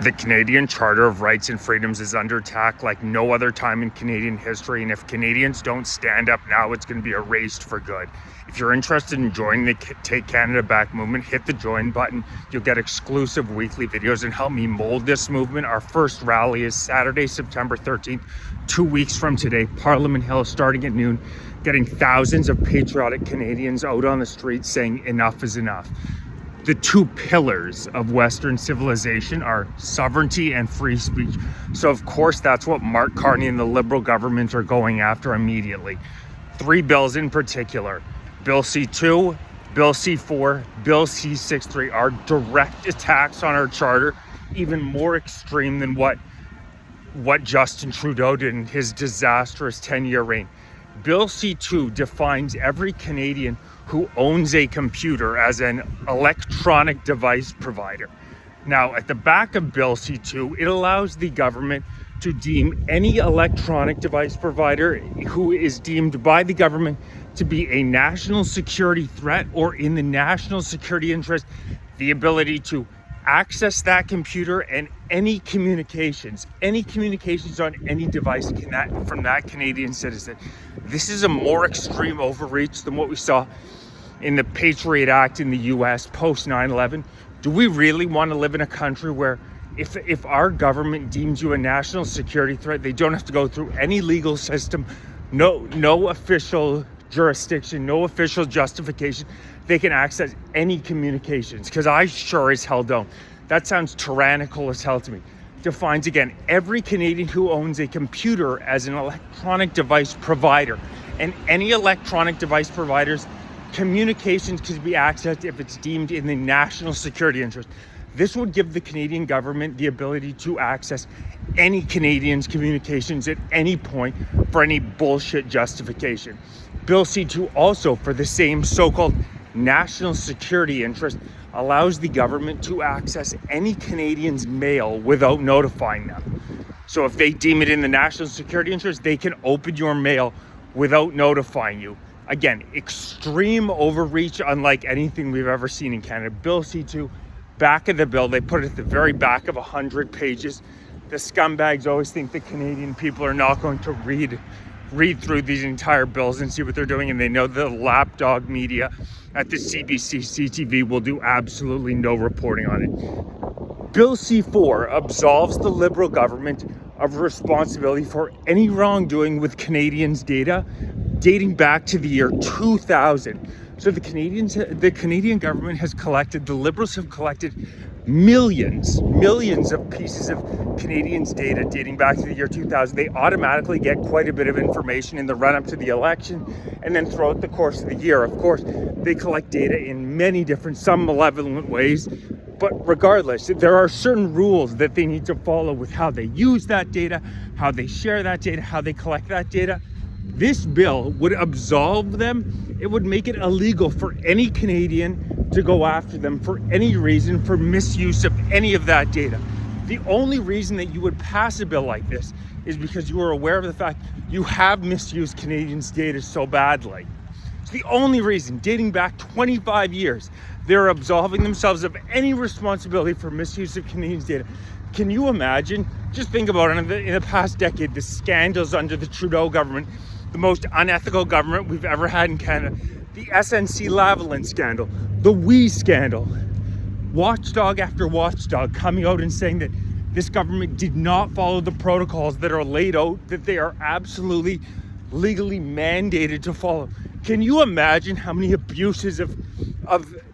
The Canadian Charter of Rights and Freedoms is under attack like no other time in Canadian history, and if Canadians don't stand up now, it's going to be erased for good. If you're interested in joining the Take Canada Back movement, hit the join button. You'll get exclusive weekly videos and help me mold this movement. Our first rally is Saturday, September 13th, 2 weeks from today, Parliament Hill, starting at noon, getting thousands of patriotic Canadians out on the streets saying enough is enough. The two pillars of Western civilization are sovereignty and free speech. So of course, that's what Mark Carney and the Liberal government are going after immediately. 3 bills in particular, Bill C-2, Bill C-4, Bill C-63 are direct attacks on our charter, even more extreme than what Justin Trudeau did in his disastrous 10-year reign. Bill C-2 defines every Canadian who owns a computer as an electronic device provider. Now, at the back of Bill C-2, it allows the government to deem any electronic device provider who is deemed by the government to be a national security threat or in the national security interest, the ability to access that computer and any communications on any device from that Canadian citizen. This is a more extreme overreach than what we saw in the Patriot Act in the US post 9/11. Do we really want to live in a country where if our government deems you a national security threat, they don't have to go through any legal system, no official jurisdiction, no official justification, they can access any communications? Because I sure as hell don't. That sounds tyrannical as hell to me. Defines again every Canadian who owns a computer as an electronic device provider, and any electronic device provider's communications could be accessed if it's deemed in the national security interest. This would give the Canadian government the ability to access any Canadian's communications at any point for any bullshit justification. Bill C-2 also, for the same so-called national security interest, allows the government to access any Canadian's mail without notifying them. So if they deem it in the national security interest, they can open your mail without notifying you. Again, extreme overreach unlike anything we've ever seen in Canada. Bill C-2, back of the bill, they put it at the very back of 100 pages. The scumbags always think the Canadian people are not going to read through these entire bills and see what they're doing, and they know the lapdog media at the CBC CTV will do absolutely no reporting on it. Bill C-4 absolves the Liberal government of responsibility for any wrongdoing with Canadians' data dating back to the year 2000. So the Canadian government has collected, the Liberals have collected millions of pieces of Canadians' data dating back to the year 2000. They automatically get quite a bit of information in the run-up to the election, and then throughout the course of the year. Of course, they collect data in many different, some malevolent ways, but regardless, there are certain rules that they need to follow with how they use that data, how they share that data, how they collect that data. This bill would absolve them. It would make it illegal for any Canadian to go after them for any reason for misuse of any of that data. The only reason that you would pass a bill like this is because you are aware of the fact you have misused Canadians' data so badly. It's the only reason, dating back 25 years, they're absolving themselves of any responsibility for misuse of Canadians' data. Can you imagine? Just think about it. In the past decade, the scandals under the Trudeau government, the most unethical government we've ever had in Canada, the SNC-Lavalin scandal, the WE scandal, watchdog after watchdog coming out and saying that this government did not follow the protocols that are laid out, that they are absolutely legally mandated to follow. Can you imagine how many abuses of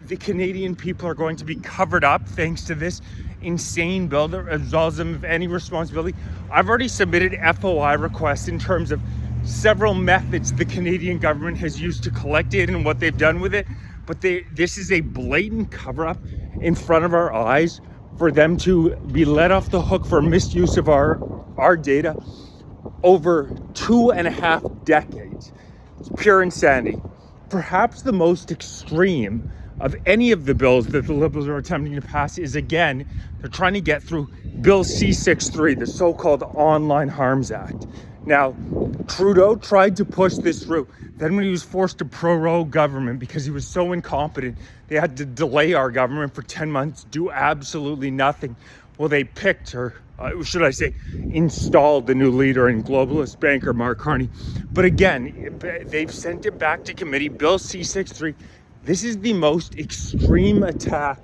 the Canadian people are going to be covered up thanks to this insane bill that absolves them of any responsibility? I've already submitted FOI requests in terms of several methods the Canadian government has used to collect data and what they've done with it, but this is a blatant cover-up in front of our eyes for them to be let off the hook for misuse of our data over 2.5 decades. It's pure insanity. Perhaps the most extreme of any of the bills that the Liberals are attempting to pass is, again, they're trying to get through Bill C-63, the so-called Online Harms Act. Now, Trudeau tried to push this through. Then when he was forced to prorogue government because he was so incompetent, they had to delay our government for 10 months, do absolutely nothing. Well, they picked, or should I say, installed the new leader and globalist banker Mark Carney. But again, they've sent it back to committee. Bill C-63. This is the most extreme attack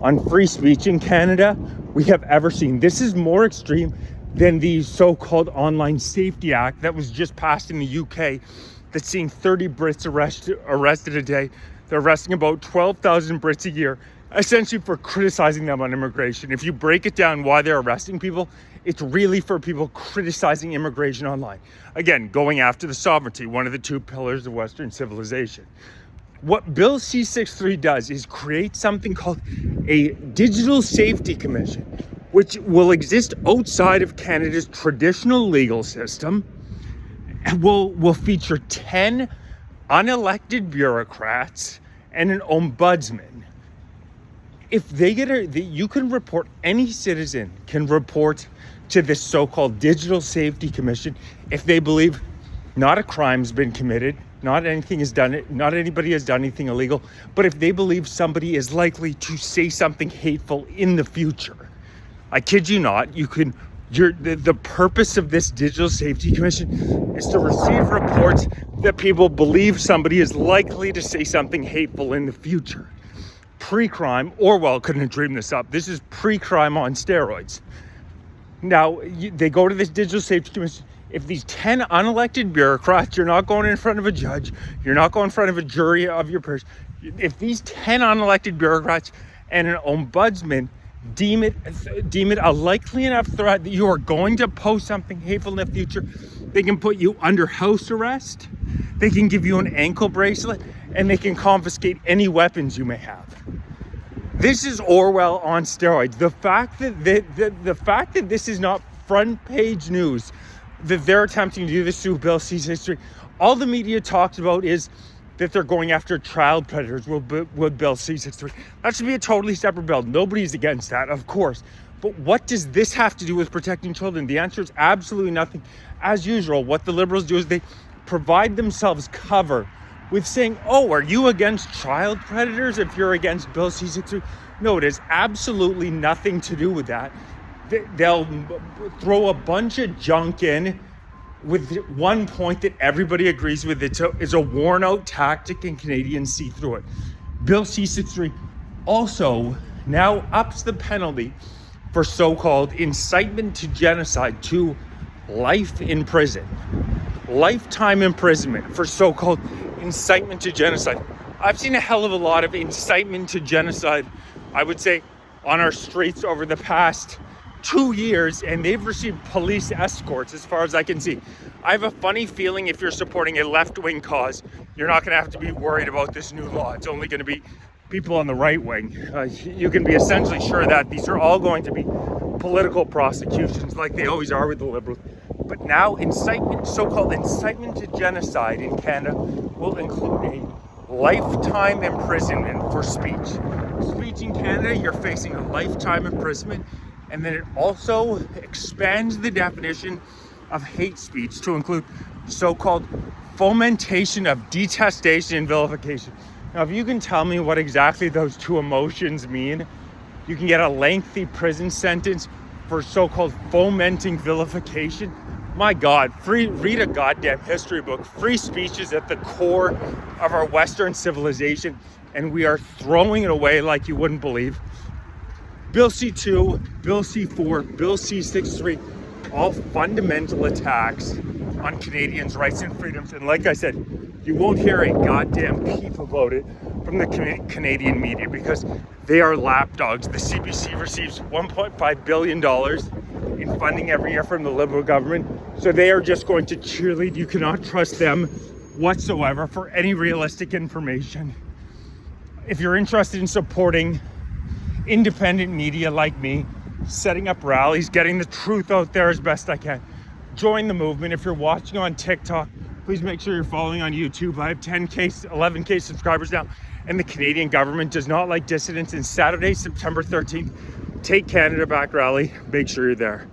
on free speech in Canada we have ever seen. This is more extreme than the so-called Online Safety Act that was just passed in the UK that's seeing 30 Brits arrested a day. They're arresting about 12,000 Brits a year, essentially for criticizing them on immigration. If you break it down why they're arresting people, it's really for people criticizing immigration online. Again, going after the sovereignty, one of the two pillars of Western civilization. What Bill C-63 does is create something called a Digital Safety Commission, which will exist outside of Canada's traditional legal system, and will feature 10 unelected bureaucrats and an ombudsman. If they get you can report, any citizen can report to this so-called Digital Safety Commission if they believe not a crime's been committed, not anybody has done anything illegal, but if they believe somebody is likely to say something hateful in the future. I kid you not, the purpose of this Digital Safety Commission is to receive reports that people believe somebody is likely to say something hateful in the future. Pre-crime, Orwell couldn't have dreamed this up. This is pre-crime on steroids. Now, they go to this Digital Safety Commission. If these 10 unelected bureaucrats, you're not going in front of a judge, you're not going in front of a jury of your peers. If these 10 unelected bureaucrats and an ombudsman deem it a likely enough threat that you are going to post something hateful in the future, they can put you under house arrest, they can give you an ankle bracelet, and they can confiscate any weapons you may have. This is Orwell on steroids. The fact that this is not front page news, that they're attempting to do this through Bill C-63, all the media talks about is that they're going after child predators with Bill C-63. That should be a totally separate bill. Nobody's against that, of course. But what does this have to do with protecting children? The answer is absolutely nothing. As usual, what the Liberals do is they provide themselves cover with saying, oh, are you against child predators if you're against Bill C-63? No, it has absolutely nothing to do with that. They'll throw a bunch of junk in with one point that everybody agrees with. It's a worn out tactic, and Canadians see through it. Bill C-63 also now ups the penalty for so-called incitement to genocide to life in prison. Lifetime imprisonment for so-called incitement to genocide. I've seen a hell of a lot of incitement to genocide, I would say, on our streets over the past 2 years, and they've received police escorts as far as I can see. I have a funny feeling if you're supporting a left-wing cause, you're not going to have to be worried about this new law. It's only going to be people on the right wing. You can be essentially sure that these are all going to be political prosecutions like they always are with the Liberals. But now incitement, so-called incitement to genocide in Canada will include a lifetime imprisonment for speech. Speech in Canada, you're facing a lifetime imprisonment. And then it also expands the definition of hate speech to include so-called fomentation of detestation and vilification. Now, if you can tell me what exactly those two emotions mean, you can get a lengthy prison sentence for so-called fomenting vilification. My God, read a goddamn history book. Free speech is at the core of our Western civilization, and we are throwing it away like you wouldn't believe. Bill C-2, Bill C-4, Bill C-63, all fundamental attacks on Canadians' rights and freedoms. And like I said, you won't hear a goddamn peep about it from the Canadian media because they are lapdogs. The CBC receives $1.5 billion in funding every year from the Liberal government. So they are just going to cheerlead. You cannot trust them whatsoever for any realistic information. If you're interested in supporting independent media like me, setting up rallies, getting the truth out there as best I can, join the movement. If you're watching on TikTok, please make sure you're following on YouTube. I have 11K subscribers now, and the Canadian government does not like dissidents. And Saturday, September 13th, Take Canada Back rally. Make sure you're there.